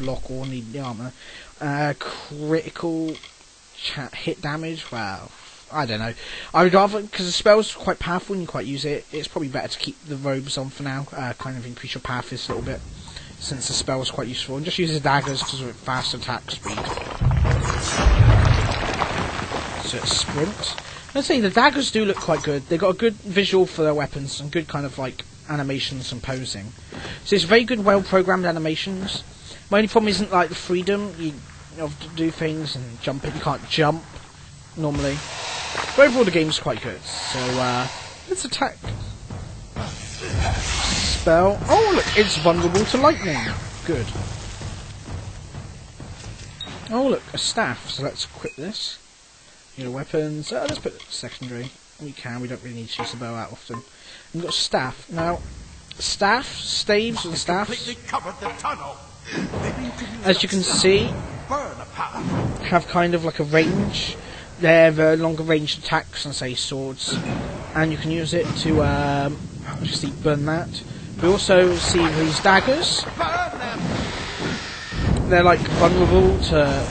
block or need the armor. Critical hit damage, well, I don't know. I would rather, because the spell's quite powerful and you quite use it, it's probably better to keep the robes on for now, kind of increase your power fist a little bit, since the spell is quite useful, and just use the daggers because of fast attack speed. So it's sprint. Let's say the daggers do look quite good. They've got a good visual for their weapons and good kind of like animations and posing. So it's very good, well-programmed animations. My only problem isn't like the freedom. You have to do things and jump it. You can't jump normally. But overall, the game's quite good. So let's attack. Spell. Oh look, it's vulnerable to lightning. Good. Oh look, a staff. So let's equip this. Weapons. Let's put it secondary. We don't really need to use the bow that often. We've got staff. Now, staves and staffs, as you can see, have kind of like a range. They have longer range attacks than, say, swords. And you can use it to just burn that. We also see these daggers. They're like vulnerable to...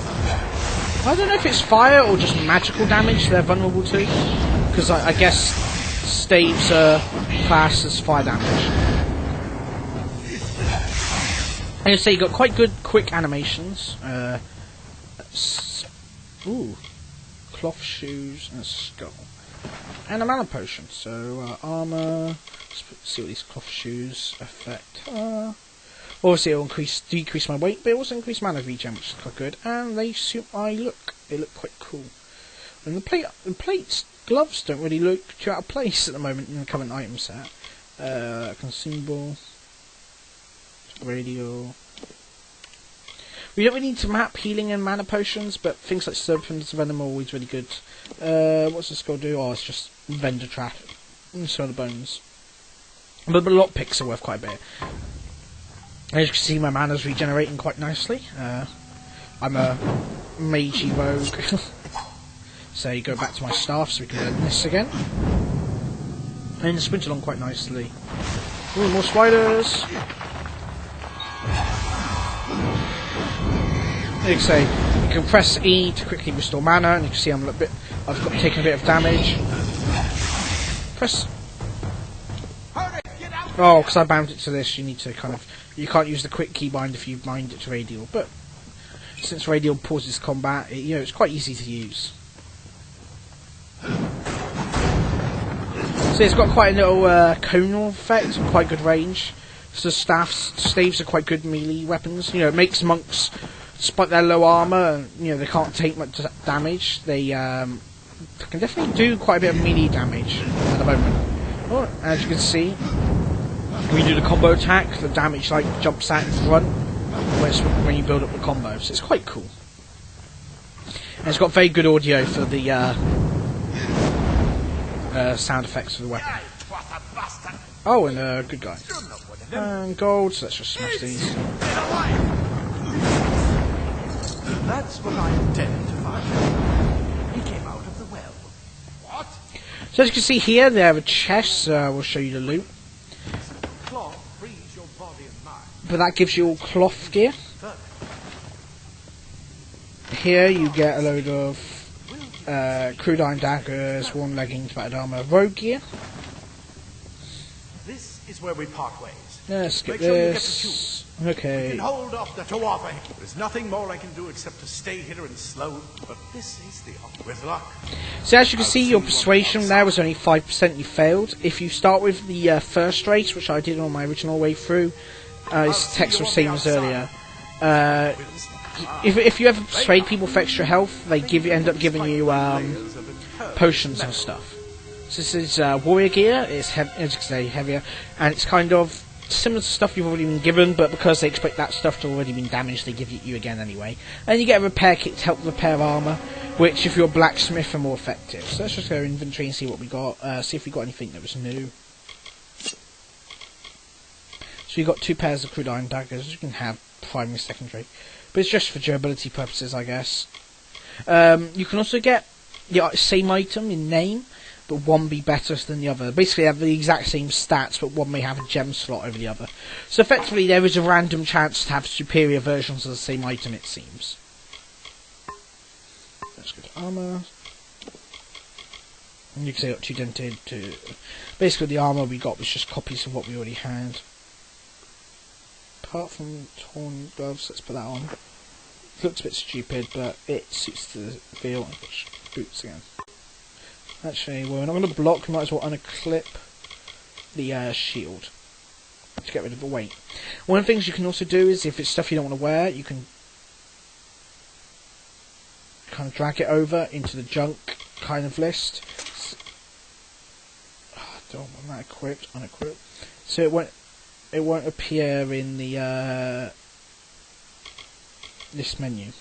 I don't know if it's fire or just magical damage they're vulnerable to, because I guess staves are classed as fire damage. And you say you got quite good quick animations. Cloth shoes and a skull, and a mana potion. So armor. Let's see what these cloth shoes affect. Obviously, it'll decrease my weight, but it also increase mana regen, which is quite good. And they suit my look. They look quite cool. And the plates, gloves don't really look too out of place at the moment in the current item set. Consumable, radio. We don't really need to map healing and mana potions, but things like Serpent's Venom are always really good. What's the skull do? Oh, it's just vendor trap and so the bones. But the lockpicks are worth quite a bit. As you can see, my mana's regenerating quite nicely. I'm a magey rogue. So you go back to my staff so we can learn this again. And sprint along quite nicely. Ooh, more spiders! Like I say, you can press E to quickly restore mana, and you can see I've taken a bit of damage. Press... Oh, because I bound it to this, you need to kind of... You can't use the quick keybind if you bind it to radial, but since radial pauses combat, it's quite easy to use. So it's got quite a little conal effect and quite good range. So staves are quite good melee weapons. It makes monks, despite their low armor, and they can't take much damage. They can definitely do quite a bit of melee damage at the moment. Oh, as you can see, when you do the combo attack, the damage jumps out in front when you build up the combo. So it's quite cool. And it's got very good audio for the sound effects for the weapon. Oh, and a good guy. And gold, so let's just smash these. That's what I intended to find. He came out of the well. What? So as you can see here, they have a chest, so we'll show you the loot. But that gives you all cloth gear. Here you get a load of crude iron daggers, worn leggings, battered armor, rogue gear. This is where we part ways. Let's skip Make sure you get this. the shoes. Okay. You can hold off the Tawafa. There's nothing more I can do except to stay here and slow. But this is the with luck. So as you can see, your persuasion there was only 5%. You failed. If you start with the first race, which I did on my original way through, this text was same as earlier. If you ever persuade people for extra health, they end up giving you potions and stuff. So this is warrior gear. It's as you can say, heavier, and it's kind of similar to stuff you've already been given, but because they expect that stuff to already been damaged, they give it you again anyway. And you get a repair kit to help repair armor, which if you're a blacksmith are more effective. So let's just go inventory and see what we got. See if we got anything that was new. So we got 2 pairs of crude iron daggers. You can have primary, secondary, but it's just for durability purposes, I guess. You can also get the same item in name, but one be better than the other. Basically, they have the exact same stats, but one may have a gem slot over the other. So effectively, there is a random chance to have superior versions of the same item, it seems. Let's go to armor. And you can see got 2 dented. Basically, the armor we got was just copies of what we already had. Apart from torn gloves, let's put that on. It looks a bit stupid, but it suits the feel. Boots again. Actually, we're not going to block, we might as well unclip the shield to get rid of the weight. One of the things you can also do is, if it's stuff you don't want to wear, you can kind of drag it over into the junk kind of list. Don't want that equipped, unequipped. So it won't appear in the this menu.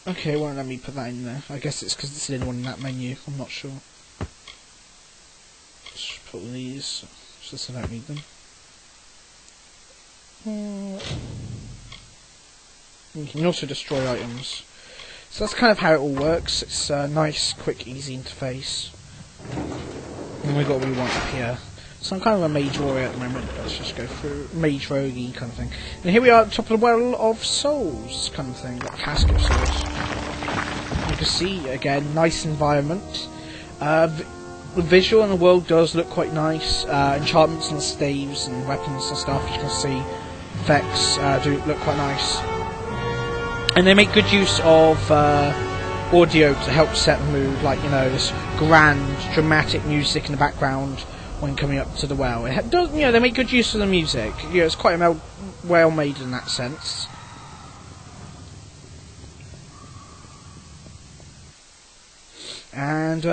Okay, won't let me put that in there. I guess it's because it's the only one in that menu. I'm not sure. Let's put these, just so I don't need them. You can also destroy items. So that's kind of how it all works. It's a nice, quick, easy interface. And we've got what we want up here. So I'm kind of a mage warrior at the moment. Let's just go through mage roguey kind of thing. And here we are at the top of the Well of Souls kind of thing. Like Cask of Souls. You can see, again, nice environment. The visual in the world does look quite nice. Enchantments and staves and weapons and stuff, you can see, effects do look quite nice. And they make good use of audio to help set the mood, like, you know, this grand, dramatic music in the background when coming up to the well. It does, you know, they make good use of the music. You know, it's quite well made in that sense. And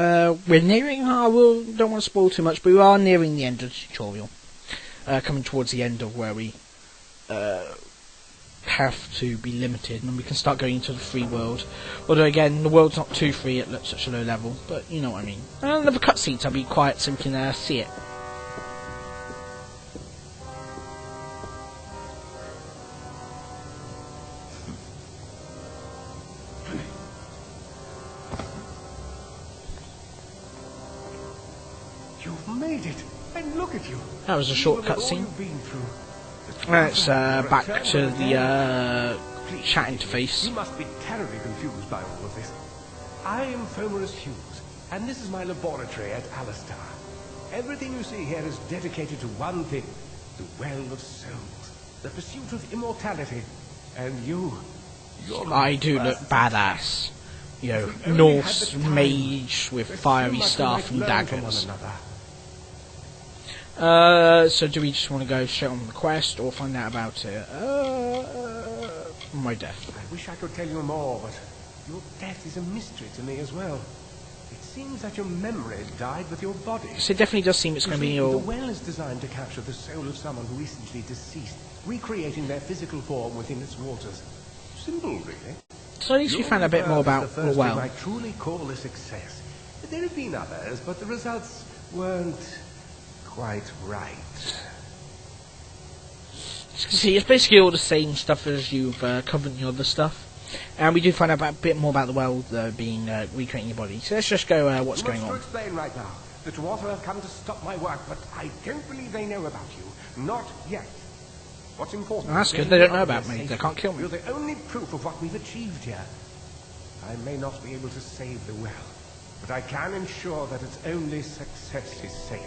we're nearing, don't want to spoil too much, but we are nearing the end of the tutorial. Coming towards the end of where we have to be limited, and we can start going into the free world. Although again, the world's not too free at such a low level, but you know what I mean. And the cutscenes, I'll be quiet so we can see it. You've made it, and look at you. That was a short cutscene. Let's back to the chat interface. You must be terribly confused by all of this. I am Fomerus Hughes, and this is my laboratory at Alistar. Everything you see here is dedicated to one thing, the Well of Souls, the pursuit of immortality, and you're I do look badass. You know, Norse mage with fiery staff and daggers. So do we just want to go straight on the quest or find out about it? My death. I wish I could tell you more, but your death is a mystery to me as well. It seems that your memory died with your body. So it definitely does seem it's going to be your... The well is designed to capture the soul of someone who recently deceased, recreating their physical form within its waters. Simple, really. So at least we found a bit more about the well. I truly call a success. There have been others, but the results weren't quite right. See, it's basically all the same stuff as you've covered in your other stuff. And we do find out a bit more about the well being recreating your body. So let's just go what's going on. To explain right now. The Dwarf have come to stop my work, but I don't believe they know about you. Not yet. What's important? Well, that's good. They don't know about me. They can't kill me. You're the only proof of what we've achieved here. I may not be able to save the well, but I can ensure that its only success is safe.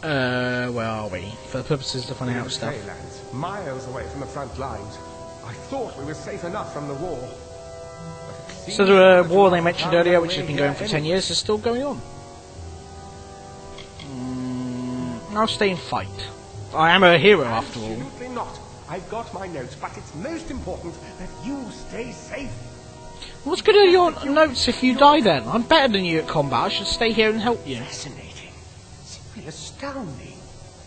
Where are we? For the purposes of finding out stuff. Lands, miles away from the front lines. I thought we were safe enough from the war. So the war they mentioned earlier, which has been going for 10 years, is still going on. I'll stay and fight. I am a hero after all. Absolutely not. I've got my notes, but it's most important that you stay safe. What's good at your notes if you die then? I'm better than you at combat. I should stay here and help you. Fascinating. Simply astounding.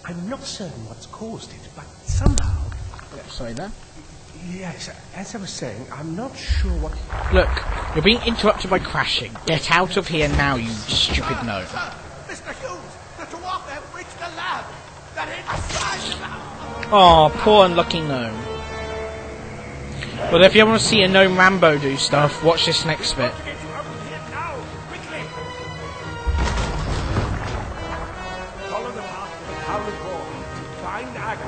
I'm not certain what's caused it, but somehow... Sorry there. Yes, as I was saying, I'm not sure what... Look, you're being interrupted by crashing. Get out of here now, you stupid gnome. Mr. Hughes, the dwarf have reached the lab. That inside the lab. Oh, poor unlucky gnome. Well, if you want to see a gnome Rambo do stuff, watch this next bit. Get you out of here now, quickly. Follow the path to the town wall. Find Aga.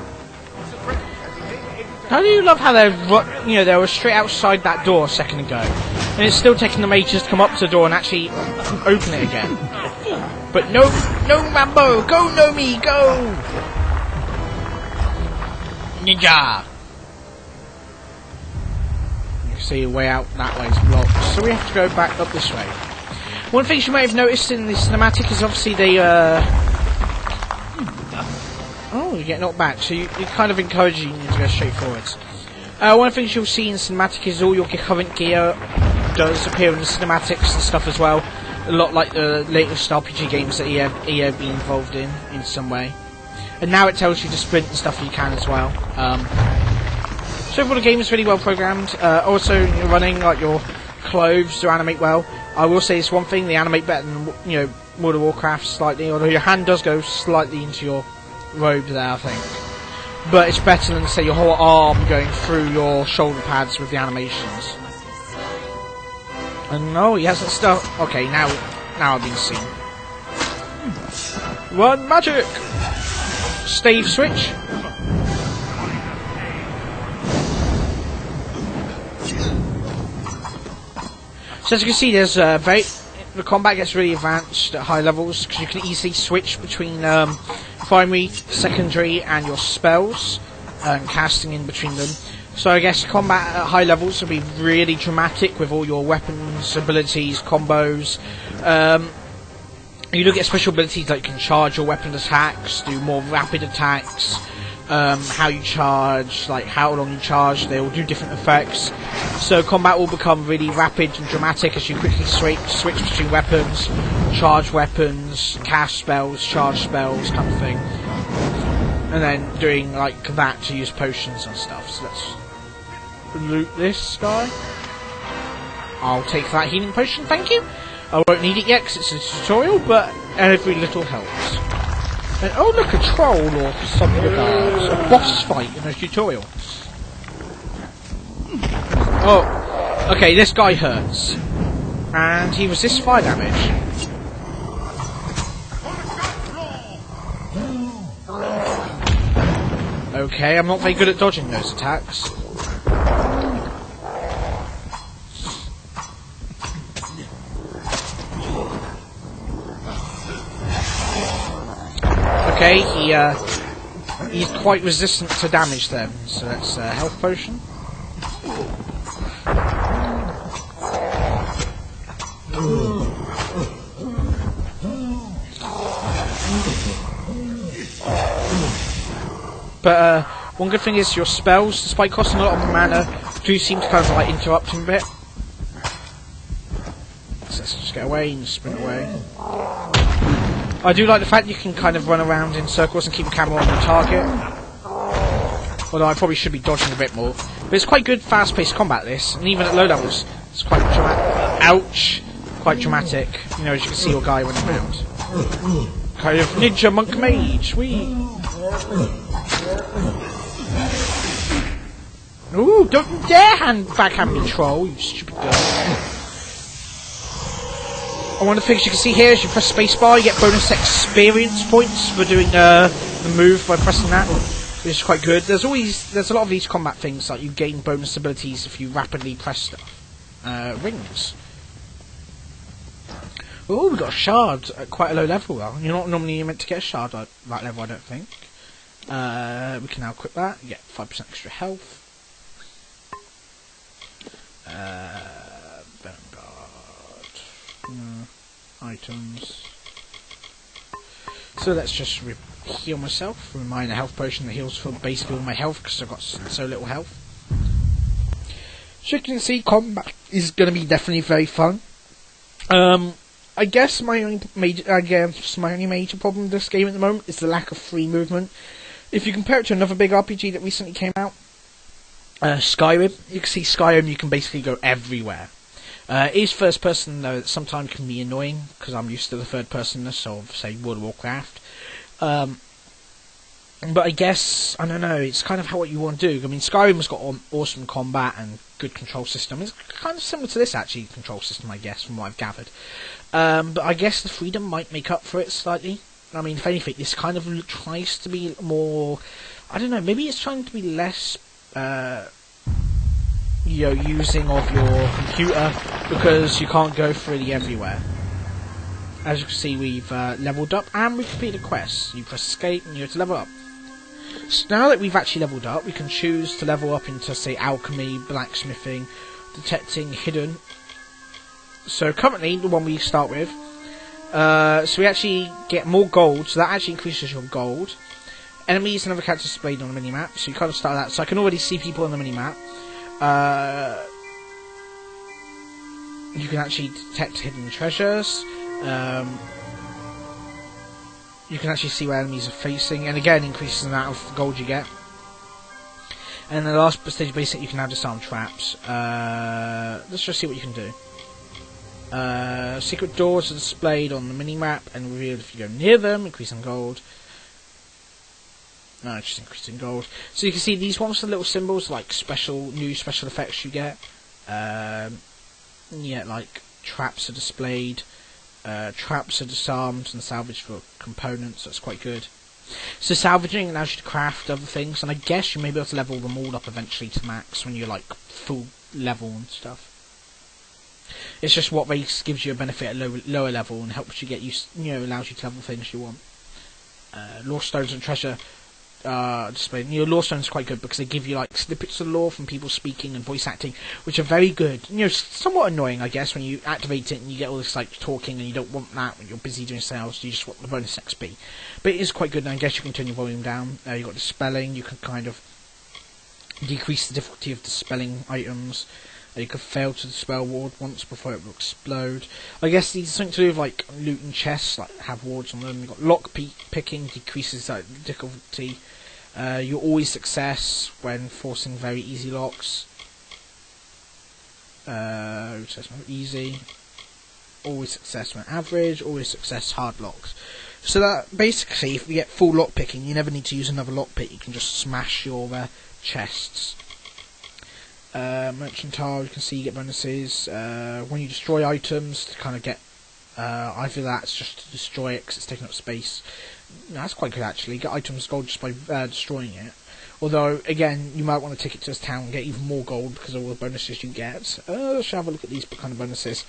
He's afraid as he may be able to... How do you love how they were straight outside that door a second ago, and it's still taking them ages to come up to the door and actually open it again. But no Rambo, go Nomi, go! Ninja! You can see your way out that way is blocked, so we have to go back up this way. One thing you may have noticed in the cinematic is obviously they, oh, you get knocked back, so you kind of encouraging you to go straight forwards. One of the things you'll see in cinematic is all your current gear does appear in the cinematics and stuff as well. A lot like the latest RPG games that EA have been involved in some way. And now it tells you to sprint and stuff you can as well. So overall the game is really well programmed. Also you're running like your clothes to animate well. I will say this one thing, they animate better than World of Warcraft slightly, although your hand does go slightly into your robe there I think. But it's better than say your whole arm going through your shoulder pads with the animations. And no, he hasn't started. Okay, now I've been seen. Run magic! Stave switch. So as you can see, there's the combat gets really advanced at high levels because you can easily switch between primary, secondary, and your spells, and casting in between them. So I guess combat at high levels will be really dramatic with all your weapons, abilities, combos. You do get special abilities like you can charge your weapon attacks, do more rapid attacks, how you charge, like how long you charge, they all do different effects. So combat will become really rapid and dramatic as you quickly switch between weapons, charge weapons, cast spells, charge spells, kind of thing. And then doing like that to use potions and stuff. So let's loot this guy. I'll take that healing potion, thank you. I won't need it yet because it's a tutorial, but every little helps. And oh look, a troll or some regards. A boss fight in a tutorial. Oh, okay, this guy hurts. And he resists fire damage. Okay, I'm not very good at dodging those attacks. Okay, he's quite resistant to damage then, so that's a health potion. But one good thing is your spells, despite costing a lot of mana, do seem to kind of like interrupt him a bit. So let's just get away and sprint away. I do like the fact you can kind of run around in circles and keep the camera on the target. Although I probably should be dodging a bit more. But it's quite good fast-paced combat this, and even at low levels, it's quite dramatic. Ouch! Quite dramatic. You know, as you can see your guy running around. Kind of ninja monk mage, wee! Ooh, don't dare backhand me, troll, you stupid girl. And one of the things you can see here is you press spacebar, you get bonus experience points for doing the move by pressing that, which is quite good. There's a lot of these combat things, like you gain bonus abilities if you rapidly press stuff. Rings. Oh, we got a shard at quite a low level. Well, you're not normally meant to get a shard at that level, I don't think. We can now equip that. You get 5% extra health. Items. So let's just heal myself. Remind a health potion that heals for basically all my health because I've got so little health. So you can see, combat is going to be definitely very fun. I guess my only major problem with this game at the moment is the lack of free movement. If you compare it to another big RPG that recently came out, Skyrim, you can see Skyrim, you can basically go everywhere. It is first person though, that sometimes can be annoying because I'm used to the third personness of, say, World of Warcraft. But I guess, I don't know, it's kind of how what you want to do. I mean, Skyrim's got awesome combat and good control system. It's kind of similar to this, actually, control system, I guess, from what I've gathered. But I guess the freedom might make up for it slightly. I mean, if anything, this kind of tries to be more, I don't know, maybe it's trying to be less, using of your computer, because you can't go freely everywhere. As you can see, we've leveled up, and we've completed a quest. You press escape, and you have to level up. So now that we've actually leveled up, we can choose to level up into, say, alchemy, blacksmithing, detecting, hidden. So currently, the one we start with, so we actually get more gold, so that actually increases your gold. Enemies and other characters displayed on the minimap, so you kind of start that. So I can already see people on the minimap. You can actually detect hidden treasures. You can actually see where enemies are facing, and again increases the amount of gold you get. And in the last stage, basically, you can now disarm traps. Let's just see what you can do. Secret doors are displayed on the minimap and revealed if you go near them, increasing gold. No, just increasing gold. So you can see these ones are little symbols, like new special effects you get. Yeah, like traps are displayed. Traps are disarmed and salvaged for components. That's quite good. So salvaging allows you to craft other things, and I guess you may be able to level them all up eventually to max when you're like full level and stuff. It's just what race gives you a benefit at lower level and helps you get allows you to level things you want. Lore stones and treasure displayed. Lore stones are quite good because they give you like snippets of lore from people speaking and voice acting, which are very good. Somewhat annoying, I guess, when you activate it and you get all this like talking and you don't want that when you're busy doing sales. You just want the bonus XP. But it is quite good, and I guess you can turn your volume down. You've got dispelling. You can kind of decrease the difficulty of dispelling items. You could fail to dispel ward once before it will explode. I guess these are something to do with like loot and chests, like have wards on them. You've got lock picking, decreases the difficulty. You always success when forcing very easy locks. Easy. Always success when average. Always success hard locks. So that basically, if you get full lock picking, you never need to use another lock pick. You can just smash your chests. Mercantile, you can see you get bonuses when you destroy items to kind of get either that's just to destroy it because it's taking up space. That's quite good actually. You get items gold just by destroying it. Although again, you might want to take it to this town and get even more gold because of all the bonuses you get. Let's have a look at these kind of bonuses.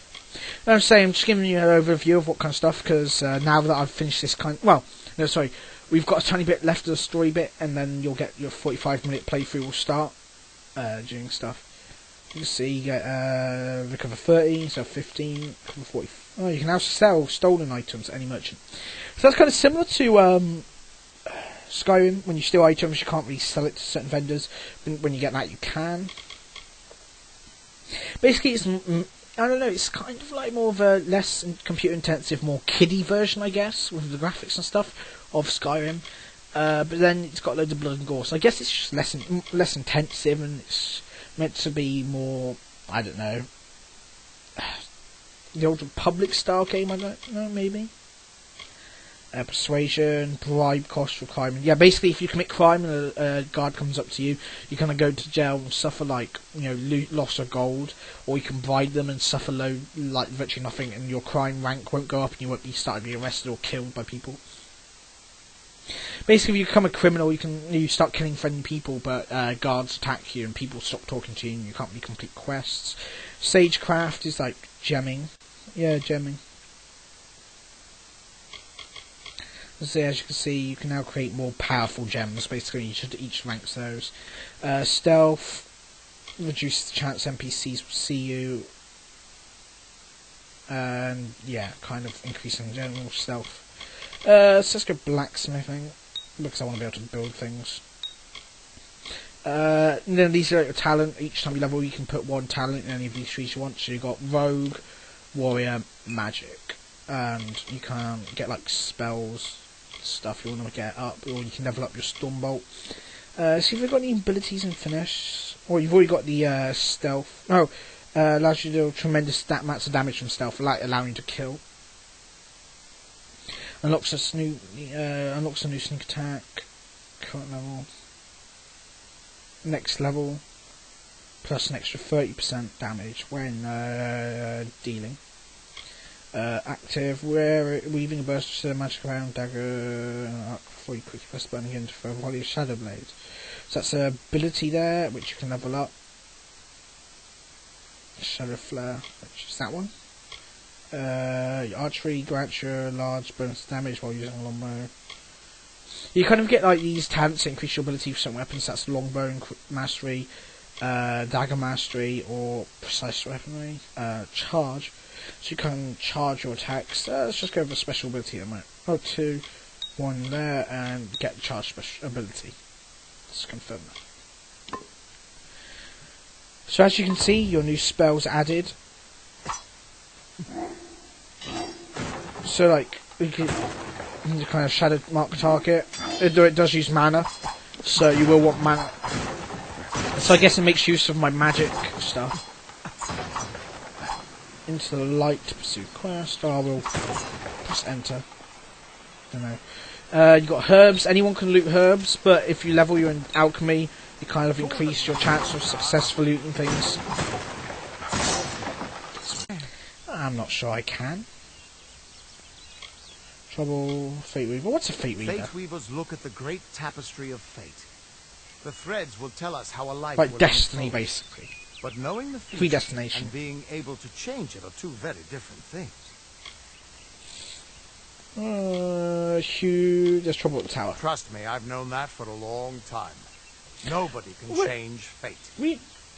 I'm just giving you an overview of what kind of stuff because now that I've finished this we've got a tiny bit left of the story bit, and then you'll get your 45-minute playthrough will start. Doing stuff. You can see you get recover 30, so 15, recover 40. Oh, you can now sell stolen items at any merchant. So that's kind of similar to Skyrim. When you steal items, you can't really sell it to certain vendors. When you get that, you can. Basically, it's I don't know. It's kind of like more of a less computer intensive, more kiddie version, I guess, with the graphics and stuff of Skyrim. But then it's got loads of blood and gore, so I guess it's just less intensive, and it's meant to be more, I don't know, the old Republic style game, I don't know, maybe? Persuasion, bribe cost requirement. Yeah, basically if you commit crime and a guard comes up to you, you kind of go to jail and suffer like, loss of gold, or you can bribe them and suffer virtually nothing, and your crime rank won't go up and you won't be started to be arrested or killed by people. Basically, if you become a criminal, you start killing friendly people, but guards attack you and people stop talking to you and you can't really complete quests. Sagecraft is like gemming. Yeah, gemming. So as you can see, you can now create more powerful gems. Basically, each ranks those. Stealth reduces the chance NPCs will see you. And yeah, kind of increasing general stealth. So let's go blacksmithing, because I want to be able to build things. And then these are your talent. Each time you level, you can put one talent in any of these trees you want. So you've got rogue, warrior, magic. And you can get like spells, stuff you want to get up, or you can level up your stormbolt. See if you've got any abilities in finish. Or you've already got the stealth. Oh, Allows you to deal tremendous amounts of damage from stealth, allowing you to kill. Unlocks a new sneak attack. Current level. Next level. Plus an extra 30% damage when dealing. Active, weaving a burst of magic around dagger before you quickly press the button again to throw a volley of shadow blades. So that's an ability there, which you can level up. Shadow Flare, which is that one. Archery grants you large bonus damage while using a longbow. You kind of get like these talents that increase your ability for certain weapons. That's longbow mastery, dagger mastery, or precise weaponry. Charge. So you can charge your attacks. Let's just go with a special ability at the moment. Oh, 2, 1 there, and get the charge special ability. Let's confirm that. So as you can see, your new spell's added. So like, you can kind of shadow mark target. It does use mana, so you will want mana. So I guess it makes use of my magic stuff. Into the light to pursue quest. Oh, I will press enter. Don't know. You've got herbs. Anyone can loot herbs, but if you level your alchemy, you kind of increase your chance of successful looting things. I'm not sure I can. Trouble, Fate Weaver. What's a Fate Weaver? Fate Weavers look at the great tapestry of fate. The threads will tell us how a life like will Destiny, unfold. basically. But knowing the future Predestination. and being able to change it are two very different things. Huge. There's trouble at the tower. Trust me, I've known that for a long time. Nobody can change fate.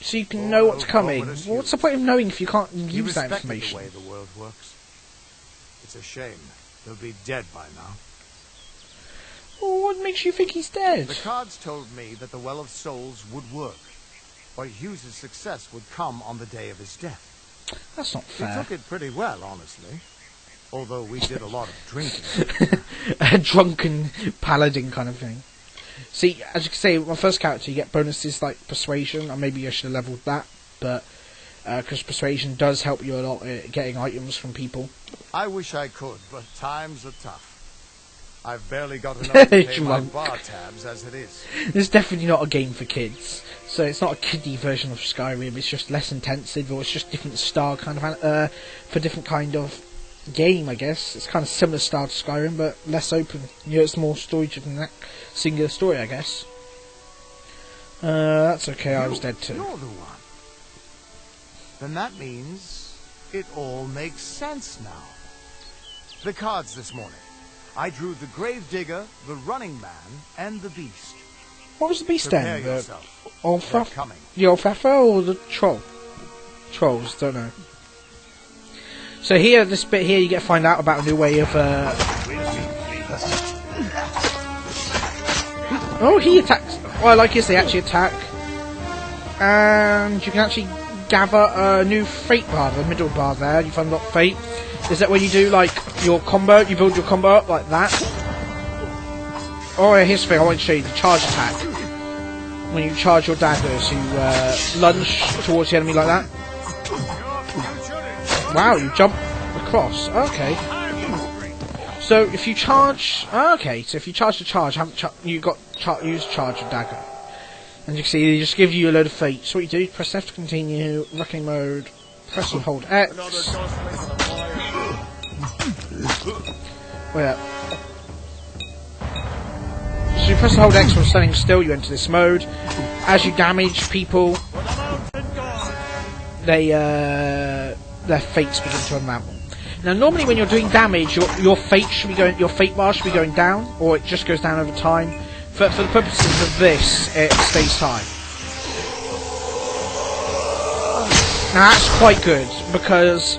So you can know what's coming. Well, what's the point of knowing if you can't use that respected information? the way the world works. It's a shame. He'll be dead by now. Well, what makes you think he's dead? The cards told me that the Well of Souls would work, or Hughes' success would come on the day of his death. That's not He fair. took it pretty well, honestly. Although we did a lot of drinking. A drunken paladin kind of thing. See, as you can see, my first character, you get bonuses like Persuasion, or maybe I should have leveled that, but because Persuasion does help you a lot at getting items from people. I wish I could, but times are tough. I've barely got enough to pay my bar tabs as it is. It's definitely not a game for kids. So it's not a kiddie version of Skyrim, it's just less intensive, or it's just different style kind of, for different kind of game, I guess. It's kind of similar style to Skyrim, but less open. You know, it's more story-driven than that singular story, I guess. That's okay, I was dead too. You're the one. Then that means it all makes sense now. The cards this morning. I drew the Gravedigger, the Running Man, and the Beast. What was the beast Prepare then? yourself. The Olfaffer or the Troll? Trolls, don't know. So here, this bit here, you get to find out about a new way of, Oh, he attacks! Well, I like this, they actually attack. And you can actually gather a new fate bar, the middle bar there, you've unlocked fate. Is that when you do, like, your combo, you build your combo up like that? Oh, yeah, here's the thing, I want to show you, the charge attack. When you charge your daggers, you, lunge towards the enemy like that. Wow, you jump across. Okay. So if you charge, okay. So if you charge the charge, you got use charge of dagger, and you can see they just give you a load of fate. So what you do, press F to continue reckoning mode. Press and hold X. Wait up. So you press and hold X while standing still. You enter this mode. As you damage people, their fates begin to unravel. Now, normally when you're doing damage, your fate bar should be going down, or it just goes down over time. For the purposes of this, it stays high. Now that's quite good because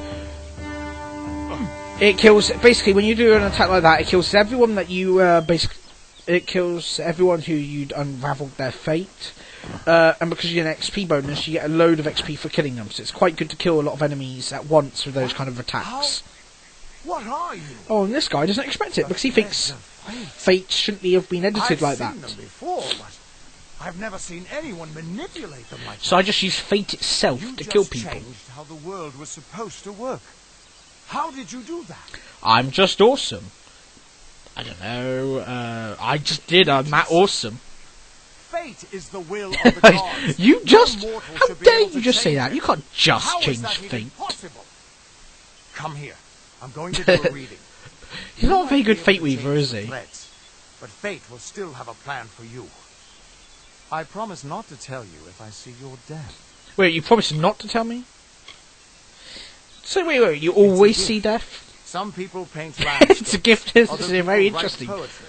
it kills. Basically, when you do an attack like that, it kills everyone that you it kills everyone who you'd unravelled their fate. And because you get an XP bonus, you get a load of XP for killing them. So it's quite good to kill a lot of enemies at once with those kind of attacks. What are you? Oh, and this guy doesn't expect it because he thinks fate shouldn't have been edited like that. I've seen them before, but I've never seen anyone manipulate them like So that. I just use fate itself You to just kill people. changed how the world was supposed to work. How did you do that? I'm just awesome. I don't know. I just did. I'm that awesome. Fate is the will of the gods. You just... No mortal How should be dare able to you just say change that? it. You can't just How is change that even fate. possible? Come here. I'm going to do a reading. He's not a very You good might be fate able to weaver, change is the he? threads, but fate will still have a plan for you. I promise not to tell you if I see your death. Wait, you promised not to tell me? So wait, you always gift. see death? Some people paint It's a landscapes. gift, isn't Other it? people Very write interesting. poetry.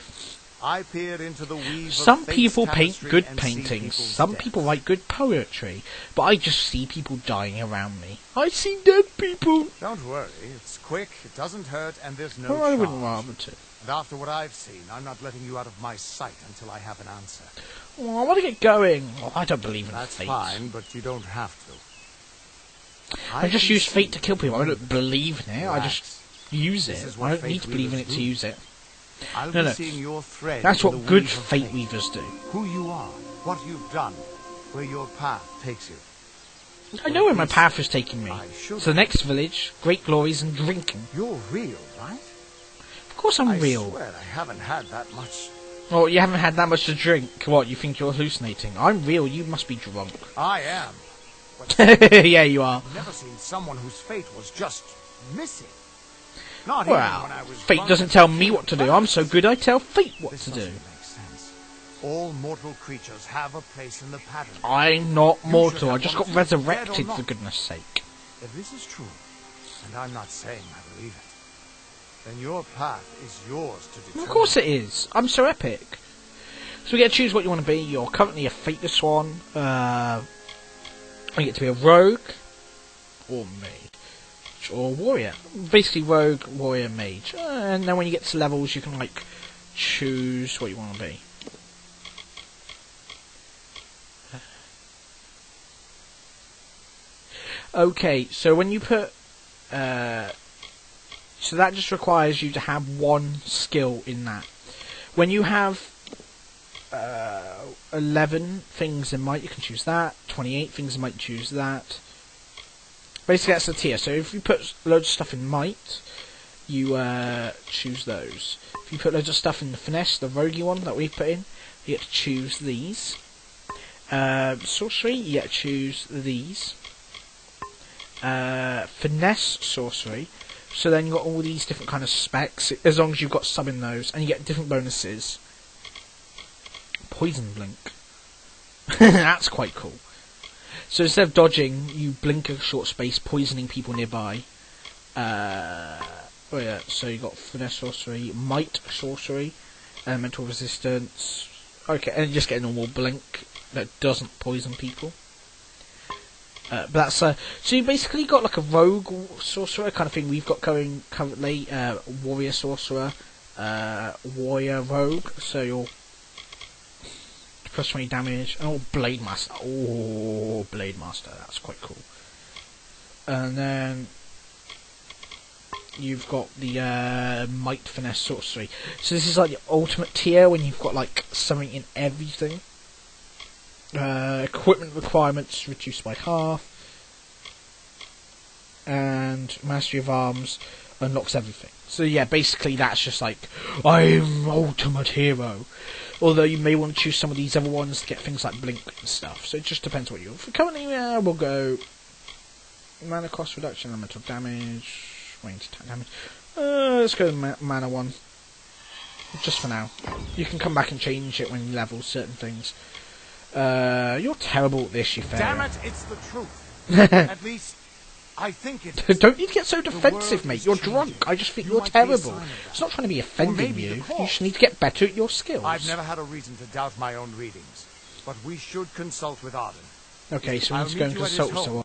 I peered into the weave of Some fate's people paint tapestry good and see paintings, people's some death. people write good poetry, but I just see people dying around me. I see dead people! Don't worry, it's quick, it doesn't hurt, and there's no Oh, I wouldn't charge. rather to. And after what I've seen, I'm not letting you out of my sight until I have an answer. Oh, I want to get going. Oh, I don't believe in That's fate. fine, but you don't have to. I just can use see fate to kill people. I don't believe in it. I Relax. just use This it. is what I don't fate need to believe in it weavers to do. use it. I'll No, be no. seeing your thread That's in what the good weave of fate fate. weavers do. Who you are, what you've done, where your path takes you. I know where my path is taking me. I should. To the next village, great glories and drinking. You're real, right? Of course I'm I real. swear I haven't had that much. Well, you haven't had that much to drink. What, you think you're hallucinating? I'm real, you must be drunk. I am. But Yeah, you are. I've never seen someone whose fate was just missing. Not even Well, when I was fate drunk doesn't and tell me killed what to do. I'm so good I tell fate what This to do. doesn't make sense. All mortal creatures have a place in the pattern. I'm not You mortal, should I have just one got too, dead or resurrected for not. goodness sake. If this is true, and I'm not saying I believe it, then your path is yours to determine. Of course it is. I'm so epic. So we get to choose what you want to be. You're currently a fateless one. You get to be a rogue or mage or warrior. Basically rogue, warrior, mage. And then when you get to levels you can like choose what you want to be. Okay, so when you put so that just requires you to have one skill in that. When you have 11 things in might, you can choose that. 28 things in might, choose that. Basically, that's the tier. So if you put loads of stuff in might, you choose those. If you put loads of stuff in the finesse, the roguey one that we put in, you get to choose these. Sorcery, you get to choose these. Finesse sorcery. So then you've got all these different kind of specs, as long as you've got some in those, and you get different bonuses. Poison blink. That's quite cool. So instead of dodging, you blink a short space, poisoning people nearby. Oh yeah, so you got finesse sorcery, might sorcery, elemental resistance. Okay, and you just get a normal blink that doesn't poison people. But that's so you basically got like a rogue sorcerer kind of thing. We've got going currently warrior sorcerer, warrior rogue. So you're plus 20 damage. Oh, blade master. Oh, blade master. That's quite cool. And then you've got the might finesse sorcery. So this is like the ultimate tier when you've got like something in everything. Equipment requirements reduced by half, and mastery of arms unlocks everything. So yeah, basically that's just like I'm ultimate hero. Although you may want to choose some of these other ones to get things like blink and stuff. So it just depends what you're. For currently, we'll go mana cost reduction, elemental damage, range attack damage. Let's go the mana one. Just for now. You can come back and change it when you level certain things. You're terrible at this, you fairy. Damn it, it's the truth. At least, I think it is. Don't need to get so defensive, world mate. is You're changing. drunk. I just think You you're might be a terrible. sign of that. It's not trying to be offending maybe the you. You cause. just need to get better at your skills. I've never had a reason to doubt my own readings, but we should consult with Arden. Okay, so we I'll need to go meet and you at his consult with home. someone.